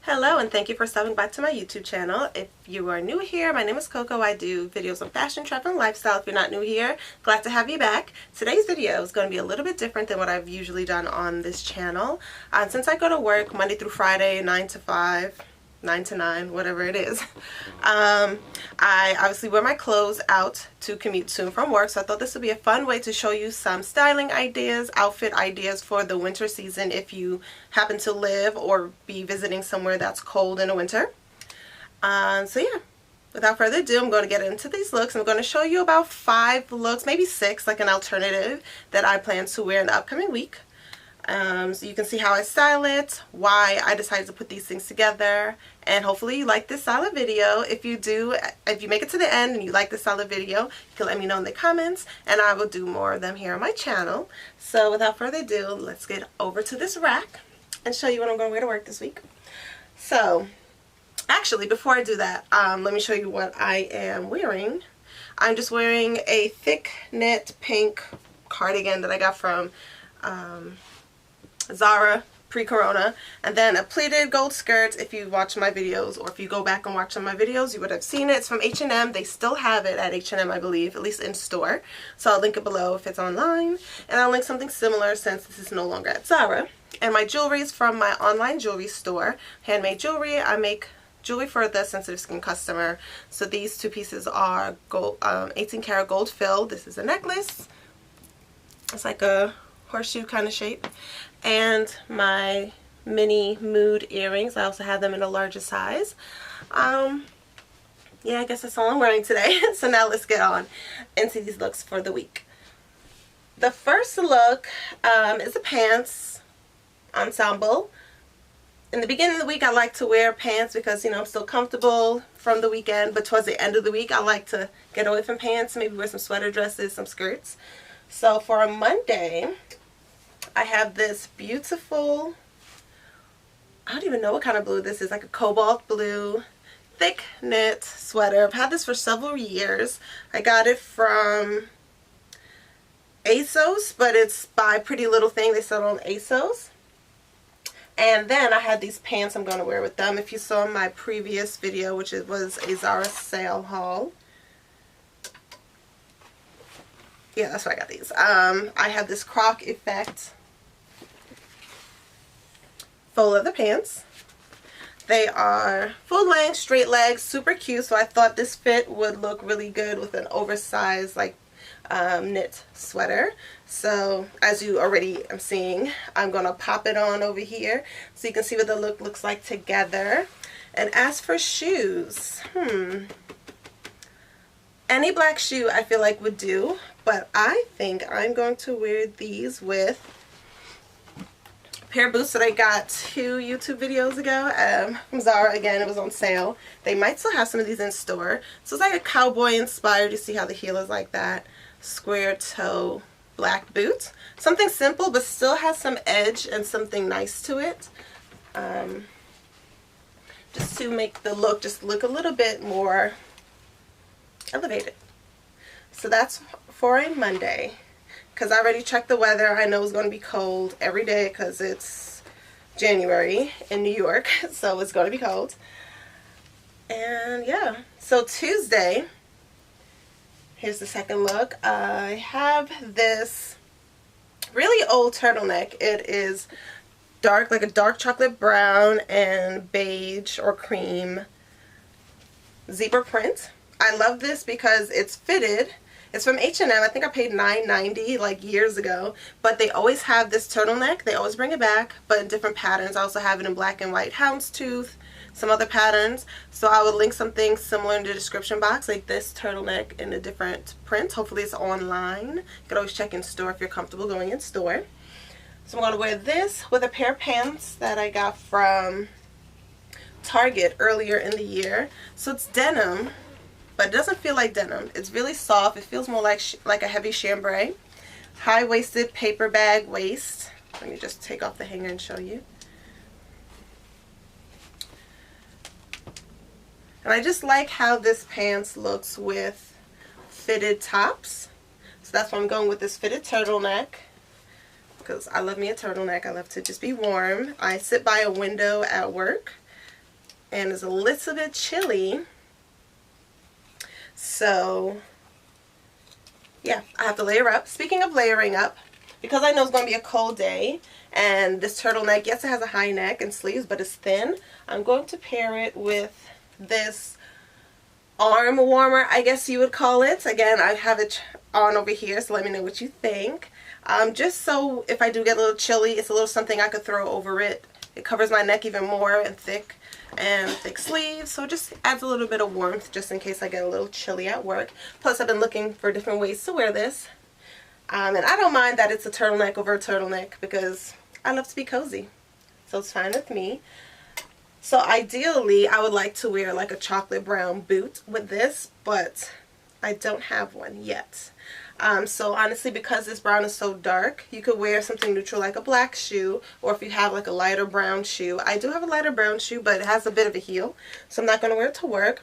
Hello and thank you for stopping by to my YouTube channel. If you are new here, my name is Coco. I do videos on fashion, travel, and lifestyle. If you're not new here, glad to have you back. Today's video is going to be a little bit different than what I've usually done on this channel. Since I go to work Monday through Friday, 9 to 5, 9 to 9, whatever it is, I obviously wear my clothes out to commute to and from work, so I thought this would be a fun way to show you some styling ideas, outfit ideas for the winter season if you happen to live or be visiting somewhere that's cold in the winter. So yeah, without further ado, I'm going to get into these looks. I'm going to show you about 5 looks, maybe 6, like an alternative that I plan to wear in the upcoming week. So you can see how I style it, why I decided to put these things together, and hopefully you like this style of video. If you do, if you make it to the end and you like this style of video, you can let me know in the comments and I will do more of them here on my channel. So without further ado, let's get over to this rack and show you what I'm going to wear to work this week. So actually, before I do that, let me show you what I am wearing. I'm just wearing a thick knit pink cardigan that I got from Zara pre-corona, and then a pleated gold skirt. If you watch my videos or if you go back and watch some of my videos, you would have seen it. It's from H&M. They still have it at H&M, I believe, at least in store, so I'll link it below if it's online, and I'll link something similar since this is no longer at Zara. And my jewelry is from my online jewelry store, Handmade Jewelry. I make jewelry for the sensitive skin customer. So these 2 pieces are gold, 18 karat gold filled. This is a necklace. It's like a horseshoe kind of shape, and my mini mood earrings. I also have them in a larger size. Yeah, I guess that's all I'm wearing today. So now let's get on into these looks for the week. The first look is a pants ensemble. In the beginning of the week, I like to wear pants because, you know, I'm still comfortable from the weekend, but towards the end of the week, I like to get away from pants, maybe wear some sweater dresses, some skirts. So for a Monday, I have this beautiful, I don't even know what kind of blue this is, like a cobalt blue, thick knit sweater. I've had this for several years. I got it from ASOS, but it's by Pretty Little Thing. They sell it on ASOS. And then I had these pants I'm going to wear with them. If you saw my previous video, which was a Zara sale haul. Yeah, that's why I got these. I have this croc effect faux leather pants. They are full length, straight legs, super cute. So I thought this fit would look really good with an oversized like knit sweater. So as you already am seeing, I'm gonna pop it on over here so you can see what the look looks like together. And as for shoes, any black shoe I feel like would do, but I think I'm going to wear these with a pair of boots that I got 2 YouTube videos ago from Zara. Again, it was on sale. They might still have some of these in store. So it's like a cowboy inspired. You see how the heel is like that. Square toe black boot. Something simple but still has some edge and something nice to it. Just to make the look just look a little bit more elevated. So that's for a Monday, because I already checked the weather. I know it's going to be cold every day because it's January in New York, so it's going to be cold. And yeah, so Tuesday, here's the second look. I have this really old turtleneck. It is dark, like a dark chocolate brown and beige or cream zebra print. I love this because it's fitted. It's from H&M. I think I paid $9.90 like years ago, but they always have this turtleneck. They always bring it back, but in different patterns. I also have it in black and white houndstooth, some other patterns. So I will link something similar in the description box, like this turtleneck in a different print. Hopefully it's online. You can always check in store if you're comfortable going in store. So I'm going to wear this with a pair of pants that I got from Target earlier in the year. So it's denim, but it doesn't feel like denim. It's really soft. It feels more like a heavy chambray. High-waisted paper bag waist. Let me just take off the hanger and show you. And I just like how this pants looks with fitted tops. So that's why I'm going with this fitted turtleneck, because I love me a turtleneck. I love to just be warm. I sit by a window at work, and it's a little bit chilly. So yeah, I have to layer up. Speaking of layering up, because I know it's going to be a cold day, and this turtleneck, yes, it has a high neck and sleeves, but it's thin, I'm going to pair it with this arm warmer, I guess you would call it. Again, I have it on over here, so let me know what you think. Just so if I do get a little chilly, it's a little something I could throw over it. It covers my neck even more, and thick sleeves, so it just adds a little bit of warmth just in case I get a little chilly at work. Plus, I've been looking for different ways to wear this, and I don't mind that it's a turtleneck over a turtleneck because I love to be cozy, so it's fine with me. So ideally, I would like to wear like a chocolate brown boot with this, but I don't have one yet. So honestly, because this brown is so dark, you could wear something neutral like a black shoe, or if you have like a lighter brown shoe. I do have a lighter brown shoe, but it has a bit of a heel, so I'm not going to wear it to work.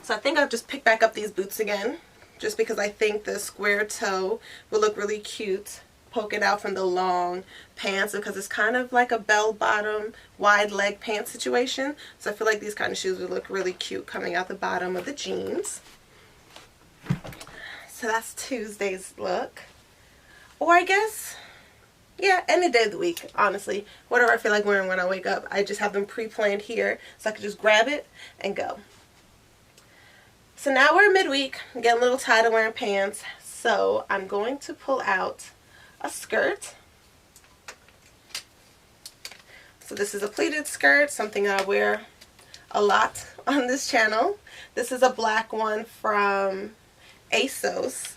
So I think I'll just pick back up these boots again, just because I think the square toe will look really cute, poking out from the long pants, because it's kind of like a bell-bottom, wide leg pant situation. So I feel like these kind of shoes would look really cute coming out the bottom of the jeans. So that's Tuesday's look. Or I guess, yeah, any day of the week, honestly. Whatever I feel like wearing when I wake up. I just have them pre-planned here so I can just grab it and go. So now we're midweek. I'm getting a little tired of wearing pants. So I'm going to pull out a skirt. So this is a pleated skirt, something that I wear a lot on this channel. This is a black one from ASOS.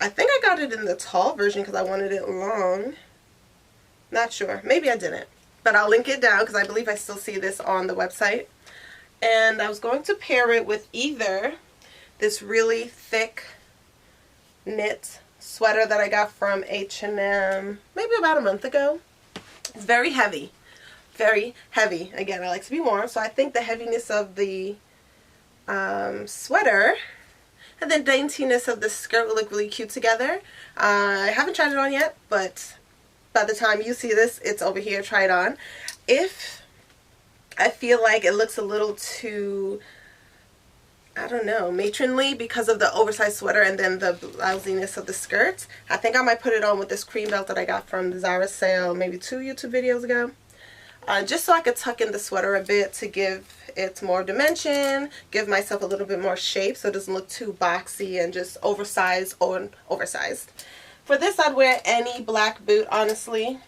I think I got it in the tall version because I wanted it long. Not sure. Maybe I didn't. But I'll link it down because I believe I still see this on the website. And I was going to pair it with either this really thick knit sweater that I got from H&M maybe about a month ago. It's very heavy. Very heavy. Again, I like to be warm, so I think the heaviness of the sweater and then daintiness of the skirt will look really cute together. I haven't tried it on yet, but by the time you see this, it's over here. Try it on. If I feel like it looks a little too, I don't know, matronly because of the oversized sweater and then the blousiness of the skirt, I think I might put it on with this cream belt that I got from the Zara sale maybe 2 YouTube videos ago. Just so I could tuck in the sweater a bit to give it more dimension, give myself a little bit more shape so it doesn't look too boxy and just oversized or oversized. For this, I'd wear any black boot, honestly.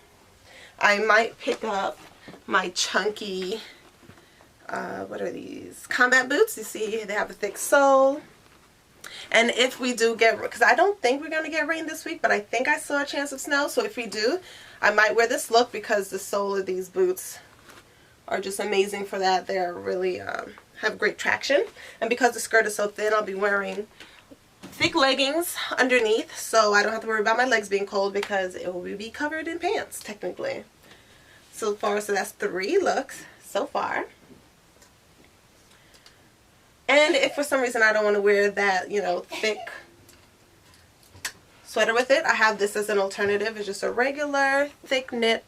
I might pick up my chunky, what are these? Combat boots. You see, they have a thick sole. And if we do get, because I don't think we're going to get rain this week, but I think I saw a chance of snow. So if we do, I might wear this look because the sole of these boots are just amazing for that. They're really, have great traction. And because the skirt is so thin, I'll be wearing thick leggings underneath. So I don't have to worry about my legs being cold because it will be covered in pants, technically. So that's 3 looks so far. And if for some reason I don't want to wear that, you know, thick sweater with it, I have this as an alternative. It's just a regular thick knit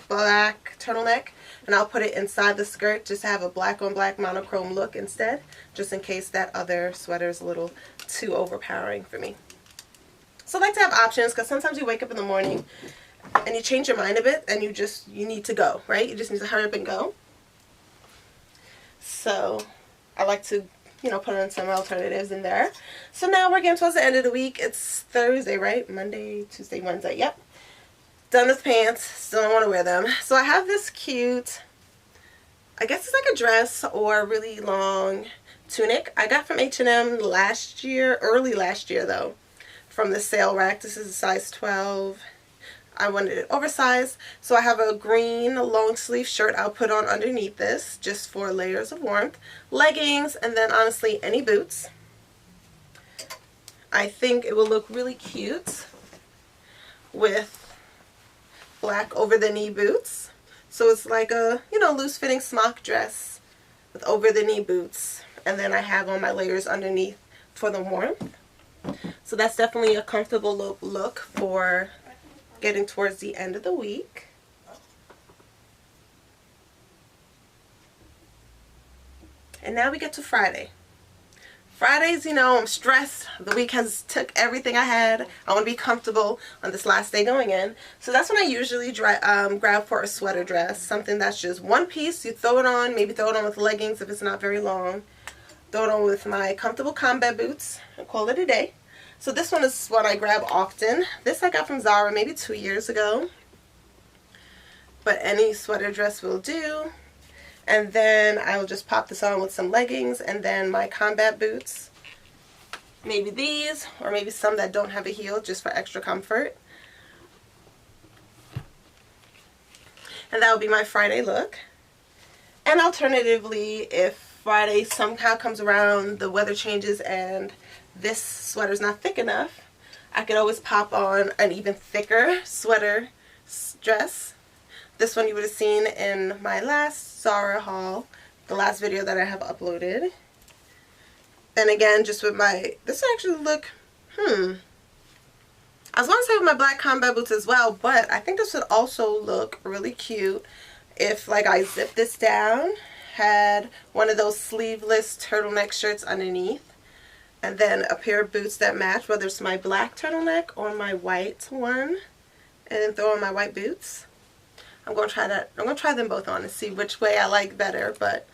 black turtleneck, and I'll put it inside the skirt just to have a black on black monochrome look instead, just in case that other sweater is a little too overpowering for me. So I like to have options because sometimes you wake up in the morning and you change your mind a bit and you need to go, right? You just need to hurry up and go. So I like to, you know, put in some alternatives in there. So now we're getting towards the end of the week. It's Thursday, right? Monday, Tuesday, Wednesday. Yep. Done with pants. Still don't want to wear them. So I have this cute, I guess it's like a dress or a really long tunic. I got from H&M last year, early last year though, from the sale rack. This is a size 12. I wanted it oversized, so I have a green long sleeve shirt I'll put on underneath this just for layers of warmth, leggings, and then honestly any boots. I think it will look really cute with black over the knee boots. So it's like a, you know, loose fitting smock dress with over the knee boots, and then I have on my layers underneath for the warmth. So that's definitely a comfortable look for getting towards the end of the week. And now we get to Friday. Fridays, you know, I'm stressed. The week has took everything I had. I want to be comfortable on this last day going in. So that's when I usually grab for a sweater dress. Something that's just one piece. You throw it on. Maybe throw it on with leggings if it's not very long. Throw it on with my comfortable combat boots and call it a day. So this one is what I grab often. This I got from Zara maybe 2 years ago. But any sweater dress will do. And then I will just pop this on with some leggings and then my combat boots. Maybe these, or maybe some that don't have a heel just for extra comfort. And that will be my Friday look. And alternatively, if Friday somehow comes around, the weather changes and this sweater's not thick enough, I could always pop on an even thicker sweater dress. This one you would have seen in my last Zara haul, the last video that I have uploaded. And again, just with my, this actually look, I was going to say with my black combat boots as well, but I think this would also look really cute if like I zipped this down, had one of those sleeveless turtleneck shirts underneath, and then a pair of boots that match, whether it's my black turtleneck or my white one, and then throw on my white boots. I'm going to try that. I'm going to try them both on and see which way I like better. But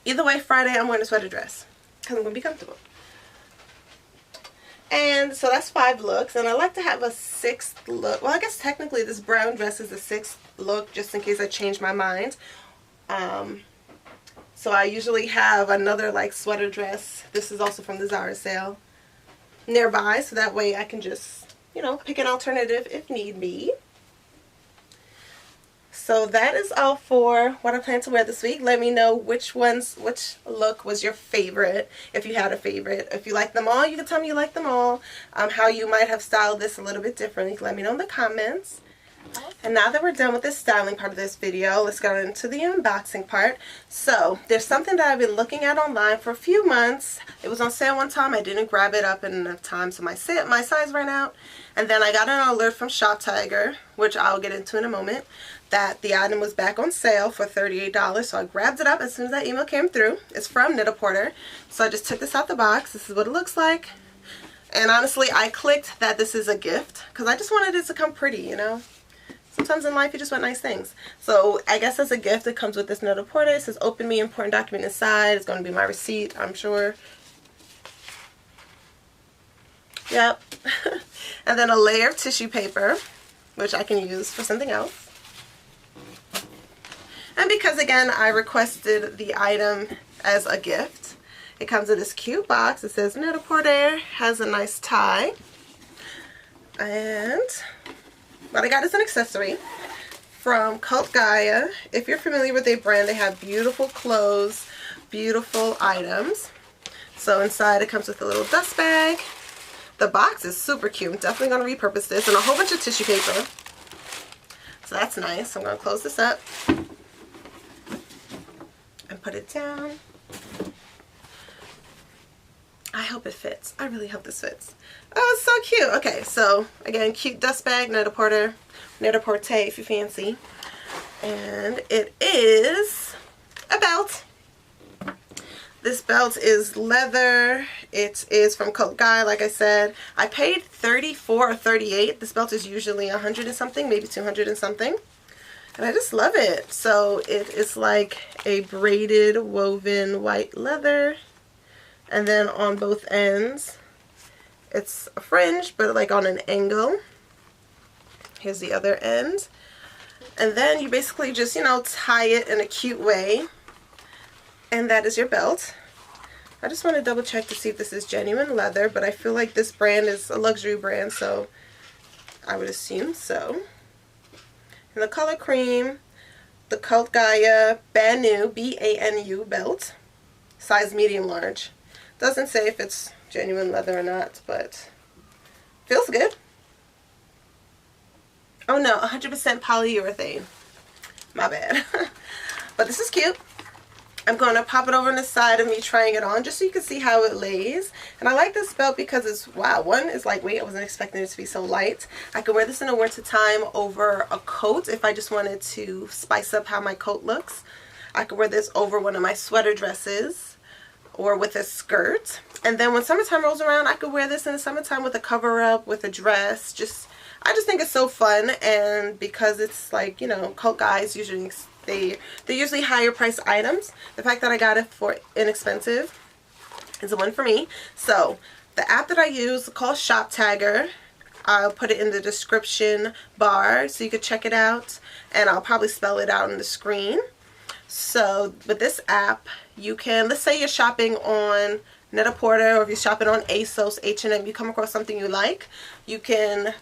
either way, Friday I'm wearing a sweater dress because I'm going to be comfortable. And so that's 5 looks. And I like to have a 6th look. Well, I guess technically this brown dress is the 6th look just in case I change my mind. So I usually have another like sweater dress. This is also from the Zara sale nearby. So that way I can just, you know, pick an alternative if need be. So that is all for what I plan to wear this week. Let me know which look was your favorite, if you had a favorite. If you like them all, you can tell me you like them all. How you might have styled this a little bit differently. Let me know in the comments. And now that we're done with the styling part of this video, let's go into the unboxing part. So there's something that I've been looking at online for a few months. It was on sale one time. I didn't grab it up in enough time, so my size ran out. And then I got an alert from Shop Tiger, which I'll get into in a moment, that the item was back on sale for $38. So I grabbed it up as soon as that email came through. It's from Net-a-Porter. So I just took this out the box. This is what it looks like. And honestly, I clicked that this is a gift because I just wanted it to come pretty, you know. Sometimes in life you just want nice things. So I guess as a gift it comes with this Net-a-Porter. It says open me, important document inside. It's going to be my receipt, I'm sure. Yep. And then a layer of tissue paper, which I can use for something else. And because again I requested the item as a gift, it comes in this cute box. It says Net-a-Porter, has a nice tie. And what I got is an accessory from Gaia. If you're familiar with their brand, they have beautiful clothes, beautiful items. So inside it comes with a little dust bag. The box is super cute. I'm definitely going to repurpose this, and a whole bunch of tissue paper. So that's nice. I'm going to close this up and put it down. I hope it fits. I really hope this fits. Oh, it's so cute. Okay, so again, cute dust bag, Net-a-Porter, Net-a-Porter if you fancy. And it is a belt. This belt is leather. It is from Gaia, like I said. I paid $34 or $38. This belt is usually $100 and something, maybe $200 and something. And I just love it. So it is like a braided woven white leather. And then on both ends, it's a fringe, but like on an angle. Here's the other end. And then you basically just, you know, tie it in a cute way. And that is your belt. I just want to double check to see if this is genuine leather, but I feel like this brand is a luxury brand, so I would assume so. And the color cream, the Gaia Banu, B-A-N-U belt, size medium large. Doesn't say if it's genuine leather or not, but feels good. Oh no, 100% polyurethane. My bad. But this is cute. I'm going to pop it over on the side of me trying it on just so you can see how it lays. And I like this belt because it's, wow, one is lightweight. I wasn't expecting it to be so light. I could wear this in the winter time over a coat if I just wanted to spice up how my coat looks. I could wear this over one of my sweater dresses or with a skirt. And then when summertime rolls around, I could wear this in the summertime with a cover up, with a dress. I just think it's so fun, and because it's like, you know, cult guys usually, they're usually higher priced items. The fact that I got it for inexpensive is a win for me. So the app that I use is called Shop Tagger. I'll put it in the description bar so you could check it out, and I'll probably spell it out on the screen. So with this app, you can, let's say you're shopping on Net-a-Porter, or if you're shopping on ASOS, H&M, you come across something you like, you can,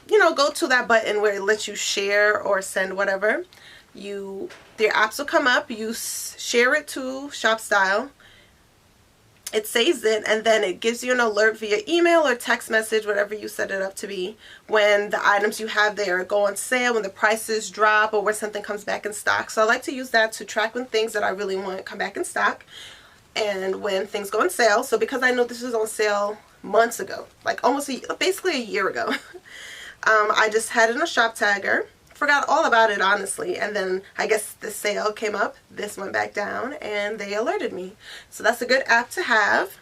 you know, go to that button where it lets you share or send whatever. Their apps will come up, you share it to Shop Style, it saves it, and then it gives you an alert via email or text message, whatever you set it up to be, when the items you have there go on sale, when the prices drop, or when something comes back in stock. So I like to use that to track when things that I really want come back in stock, and when things go on sale. So because I know this was on sale months ago, like basically a year ago, I just had it in a Shop Tagger. Forgot all about it, honestly, and then I guess the sale came up, this went back down, and they alerted me. So that's a good app to have.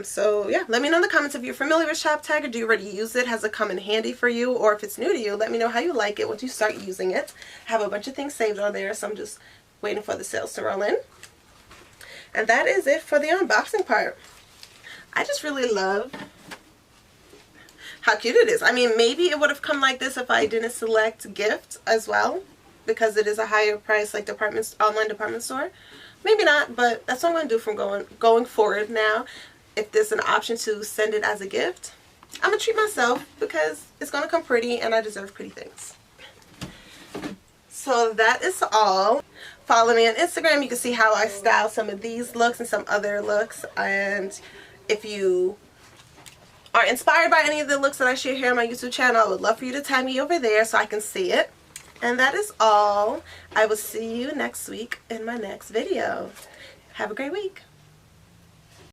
So yeah, let me know in the comments if you're familiar with Shop Tagger. Do you already use it? Has it come in handy for you? Or if it's new to you, let me know how you like it once you start using it. I have a bunch of things saved on there, so I'm just waiting for the sales to roll in. And that is it for the unboxing part. I just really love how cute it is. I mean, maybe it would have come like this if I didn't select gift as well, because it is a higher price, like online department store. Maybe not, but that's what I'm going to do from going forward now. If there's an option to send it as a gift, I'm going to treat myself, because it's going to come pretty and I deserve pretty things. So that is all. Follow me on Instagram. You can see how I style some of these looks and some other looks. And if you are inspired by any of the looks that I share here on my YouTube channel, I would love for you to tag me over there so I can see it. And that is all. I will see you next week in my next video. Have a great week.